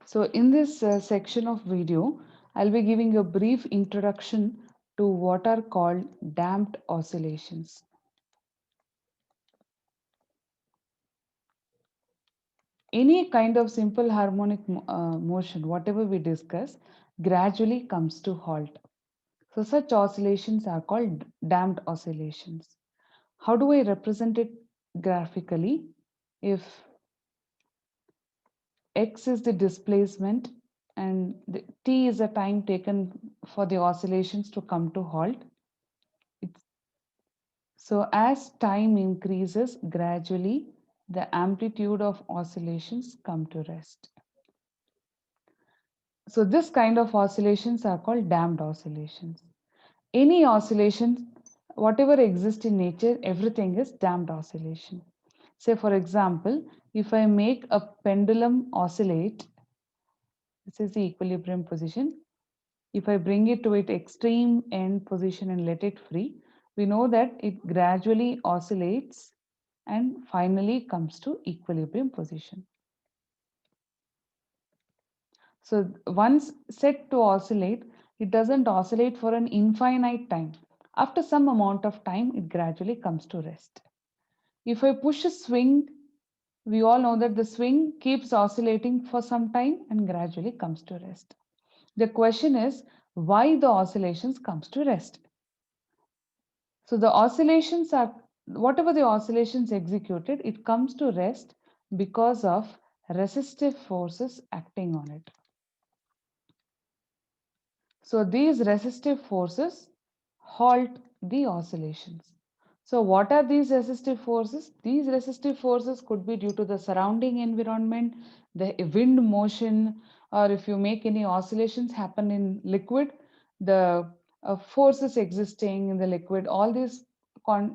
So in this section of video, I'll be giving a brief introduction to what are called damped oscillations. Any kind of simple harmonic motion, whatever we discuss, gradually comes to halt. So such oscillations are called damped oscillations. How do I represent it graphically? If x is the displacement and t is the time taken for the oscillations to come to halt. It's, so as time increases, gradually the amplitude of oscillations come to rest. So this kind of oscillations are called damped oscillations. Any oscillations, whatever exists in nature, everything is damped oscillation. Say for example, if I make a pendulum oscillate, this is the equilibrium position. If I bring it to its extreme end position and let it free, we know that it gradually oscillates and finally comes to equilibrium position. So once set to oscillate, it doesn't oscillate for an infinite time. After some amount of time, it gradually comes to rest. If I push a swing, we all know that the swing keeps oscillating for some time and gradually comes to rest. The question is why the oscillations comes to rest. So the oscillations are, whatever the oscillations executed, it comes to rest because of resistive forces acting on it. So these resistive forces halt the oscillations. So what are these resistive forces? These resistive forces could be due to the surrounding environment, the wind motion, or if you make any oscillations happen in liquid, the forces existing in the liquid, all these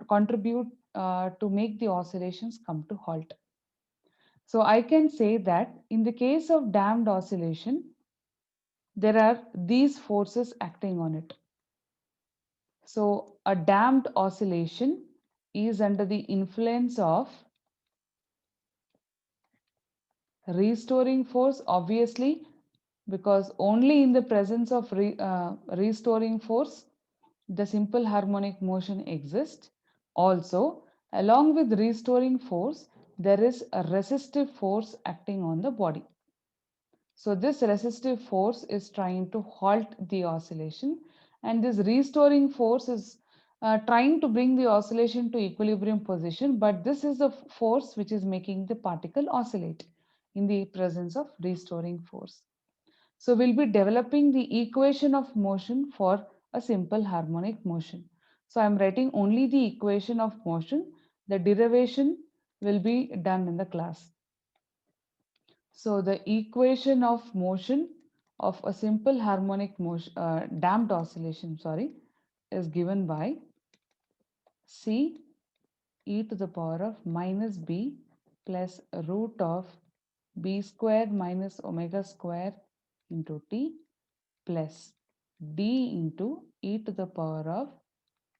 contribute to make the oscillations come to halt. So I can say that in the case of damped oscillation, there are these forces acting on it. So a damped oscillation is under the influence of restoring force, obviously, because only in the presence of restoring force the simple harmonic motion exists. Also, along with restoring force, there is a resistive force acting on the body. So this resistive force is trying to halt the oscillation, and this restoring force is trying to bring the oscillation to equilibrium position, but this is the force which is making the particle oscillate in the presence of restoring force. So we'll be developing the equation of motion for a simple harmonic motion. So I'm writing only the equation of motion. The derivation will be done in the class. So the equation of motion of a simple harmonic motion, damped oscillation, sorry, is given by C e to the power of minus b plus root of b square minus omega square into t plus d into e to the power of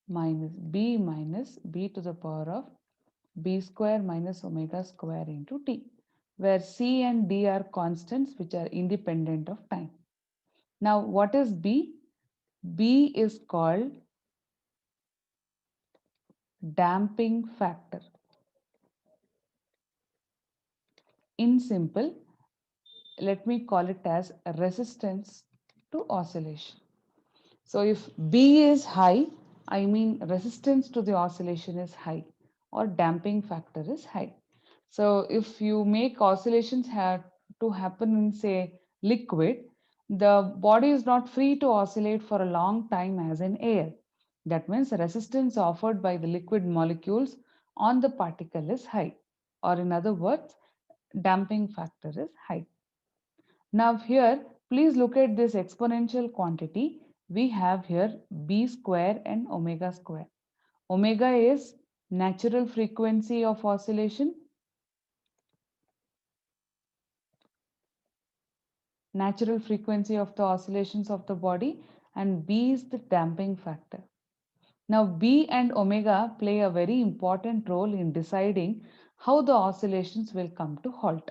minus b to the power of b square minus omega square into t, where c and d are constants which are independent of time. Now, what is b? B is called damping factor. In simple, let me call it as resistance to oscillation. So if B is high, I mean resistance to the oscillation is high or damping factor is high. So if you make oscillations have to happen in say liquid, the body is not free to oscillate for a long time as in air. That means resistance offered by the liquid molecules on the particle is high, or in other words, damping factor is high. Now here, please look at this exponential quantity. We have here b square and omega square. Omega is natural frequency of oscillation, natural frequency of the oscillations of the body, and b is the damping factor. Now b and omega play a very important role in deciding how the oscillations will come to halt.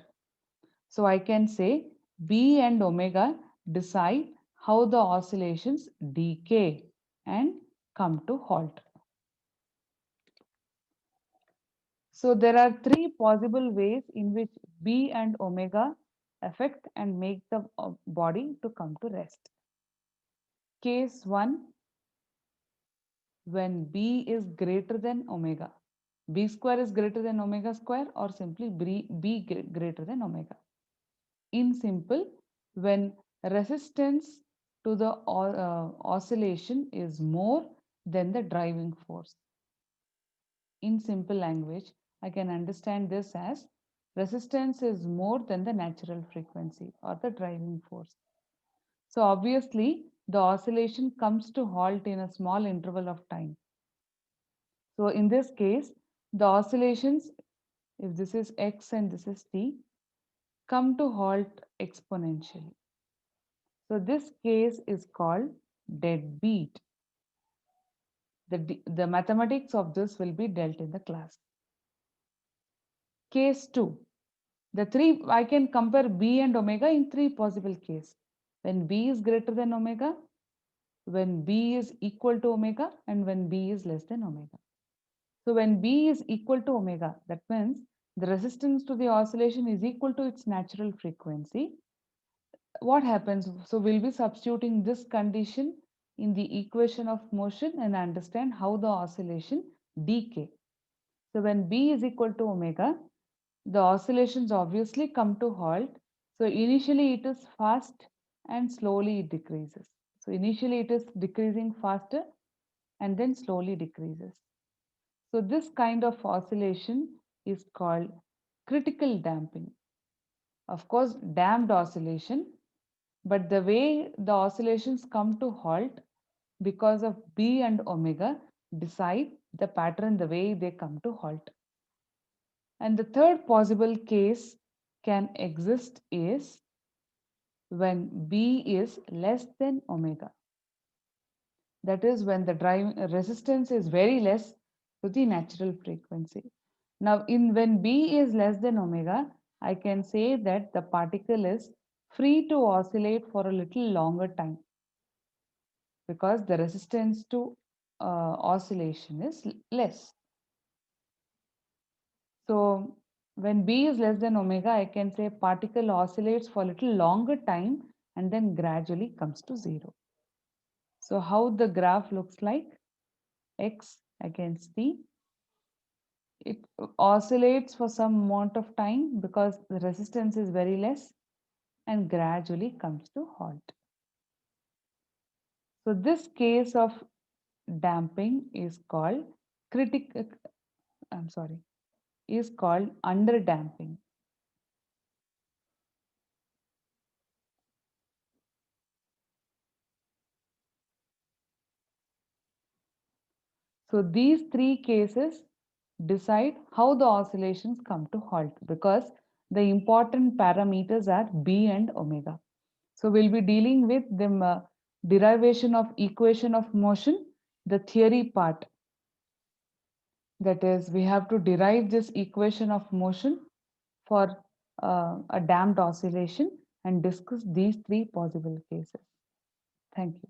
So I can say B and omega decide how the oscillations decay and come to halt. So there are three possible ways in which B and omega affect and make the body to come to rest. Case 1, when B is greater than omega. B square is greater than omega square, or simply B greater than omega. In simple, when resistance to the oscillation is more than the driving force. In simple language, I can understand this as resistance is more than the natural frequency or the driving force. So obviously, the oscillation comes to halt in a small interval of time. So in this case, the oscillations, if this is x and this is t, come to halt exponentially. So this case is called deadbeat. The mathematics of this will be dealt in the class. Case 2. I can compare B and omega in three possible cases. When B is greater than omega, when B is equal to omega, and when B is less than omega. So when B is equal to omega, that means the resistance to the oscillation is equal to its natural frequency. What happens? So we'll be substituting this condition in the equation of motion and understand how the oscillation decay. So when B is equal to omega, the oscillations obviously come to halt. So initially it is fast and slowly it decreases. So initially it is decreasing faster and then slowly decreases. So this kind of oscillation is called critical damping. Of course, damped oscillation, but the way the oscillations come to halt because of B and omega decide the pattern, the way they come to halt. And the third possible case can exist is when B is less than omega. That is when the driving resistance is very less to the natural frequency. Now, when B is less than omega, I can say that the particle is free to oscillate for a little longer time because the resistance to oscillation is less. So when B is less than omega, I can say particle oscillates for a little longer time and then gradually comes to zero. So how the graph looks like, x against t, it oscillates for some amount of time because the resistance is very less and gradually comes to halt. So this case of damping is called I'm sorry, is called under damping. So these three cases decide how the oscillations come to halt because the important parameters are B and omega. So we'll be dealing with the derivation of equation of motion, the theory part. That is, we have to derive this equation of motion for a damped oscillation and discuss these three possible cases. Thank you.